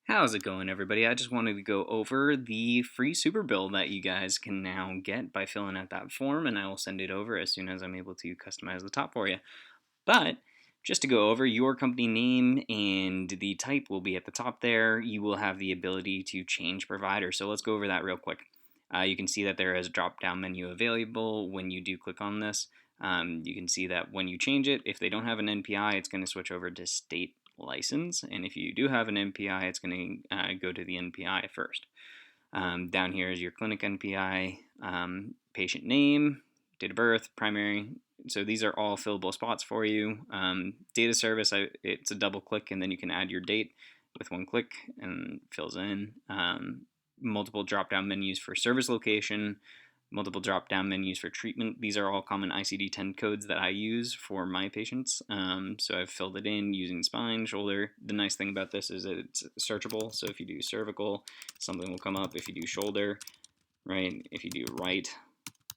How's it going, everybody? I just wanted to go over the free Superbill that you guys can now get by filling out that form, and I will send it over as soon as I'm able to customize the top for you. But just to go over, your company name and the type will be at the top there. You will have the ability to change provider. So let's go over that real quick. You can see that there is a drop-down menu available when you do click on this. You can see that when you change it, if they don't have an NPI, it's going to switch over to state license. And if you do have an NPI, it's going to go to the NPI first. Down here is your clinic NPI, patient name, date of birth, primary. So these are all fillable spots for you. Data service, it's a double click and then you can add your date with one click and fills in. Multiple drop down menus for service location, multiple drop down menus for treatment. These are all common ICD-10 codes that I use for my patients. So I've filled it in using spine, shoulder. The nice thing about this is that it's searchable. So if you do cervical, something will come up. If you do shoulder, right? If you do right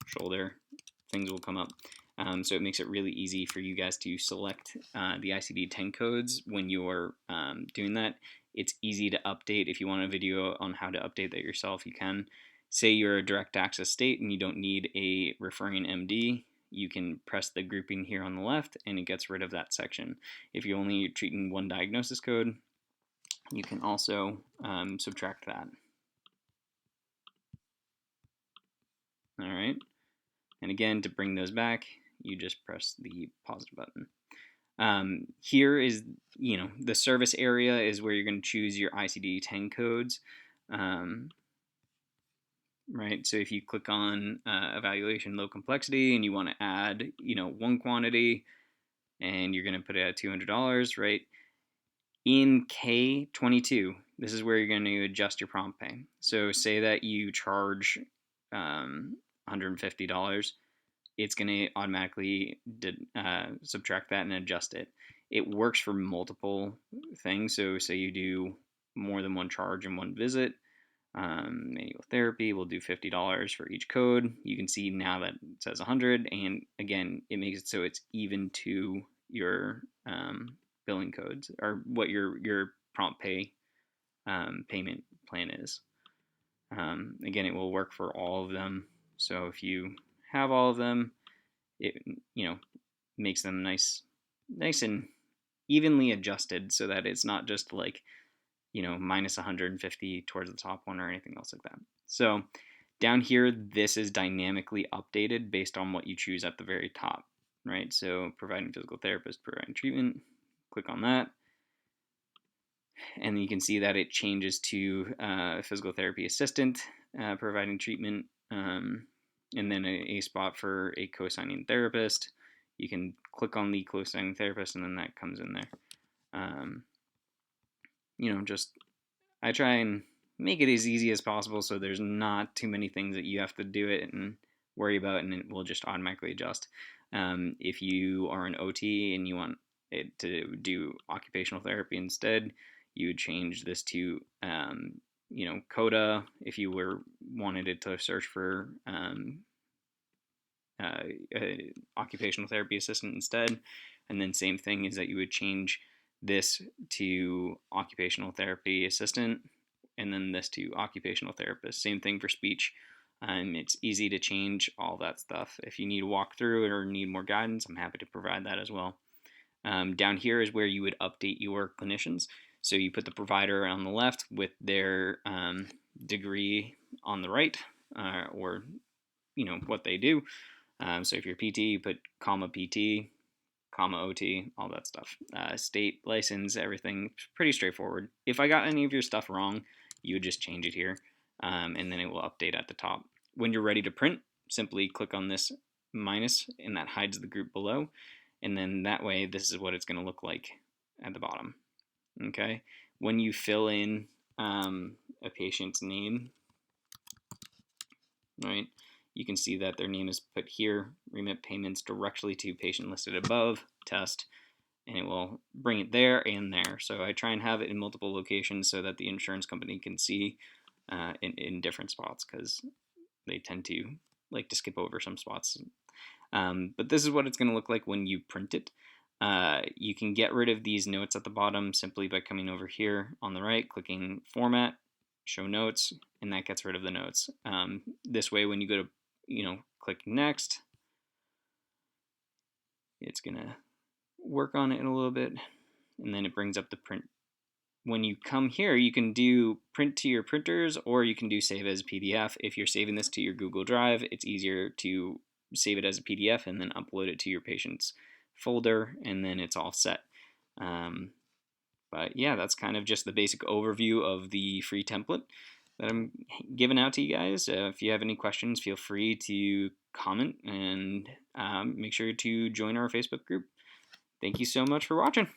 shoulder, things will come up. So it makes it really easy for you guys to select the ICD-10 codes when you're doing that. It's easy to update. If you want a video on how to update that yourself, you can. Say you're a direct access state and you don't need a referring MD, you can press the grouping here on the left and it gets rid of that section. If you're only treating one diagnosis code, you can also subtract that. All right. And again, to bring those back, you just press the pause button. Here is, the service area is where you're going to choose your ICD-10 codes. Right, so if you click on evaluation low complexity and you want to add, one quantity, and you're going to put it at $200, right? In K22, this is where you're going to adjust your prompt pay. So say that you charge $150, it's going to automatically subtract that and adjust it. It works for multiple things. So say you do more than one charge in one visit. Manual therapy will do $50 for each code. You can see now that it says 100, and again, it makes it so it's even to your billing codes or what your prompt pay payment plan is. Again, it will work for all of them. So if you have all of them, it makes them nice and evenly adjusted so that it's not just like minus 150 towards the top one or anything else like that. So down here, this is dynamically updated based on what you choose at the very top, right? So providing physical therapist, providing treatment, click on that. And you can see that it changes to physical therapy assistant, providing treatment, and then a spot for a co-signing therapist. You can click on the co-signing therapist and then that comes in there. I try and make it as easy as possible so there's not too many things that you have to do it and worry about, and it will just automatically adjust. If you are an OT and you want it to do occupational therapy instead, you would change this to CODA if you wanted it to search for occupational therapy assistant instead, and then same thing is that you would change this to occupational therapy assistant, and then this to occupational therapist. Same thing for speech. It's easy to change all that stuff. If you need to walk through it or need more guidance, I'm happy to provide that as well. Down here is where you would update your clinicians. So you put the provider on the left with their degree on the right, or what they do. So if you're PT, you put comma PT, comma OT, all that stuff. State, license, everything, pretty straightforward. If I got any of your stuff wrong, you would just change it here, and then it will update at the top. When you're ready to print, simply click on this minus, and that hides the group below, and then that way, this is what it's going to look like at the bottom. Okay? When you fill in a patient's name, right, you can see that their name is put here, remit payments directly to patient listed above, test, and it will bring it there and there. So I try and have it in multiple locations so that the insurance company can see in different spots, because they tend to like to skip over some spots. But this is what it's going to look like when you print it. You can get rid of these notes at the bottom simply by coming over here on the right, clicking Format, Show Notes, and that gets rid of the notes. This way, when you go to, click Next, it's gonna work on it in a little bit, and then it brings up the print. When you come here, you can do print to your printers, or you can do save as PDF. If you're saving this to your Google Drive, it's easier to save it as a PDF and then upload it to your patient's folder, and then it's all set. But yeah, that's kind of just the basic overview of the free template that I'm giving out to you guys. If you have any questions, feel free to comment, and make sure to join our Facebook group. Thank you so much for watching.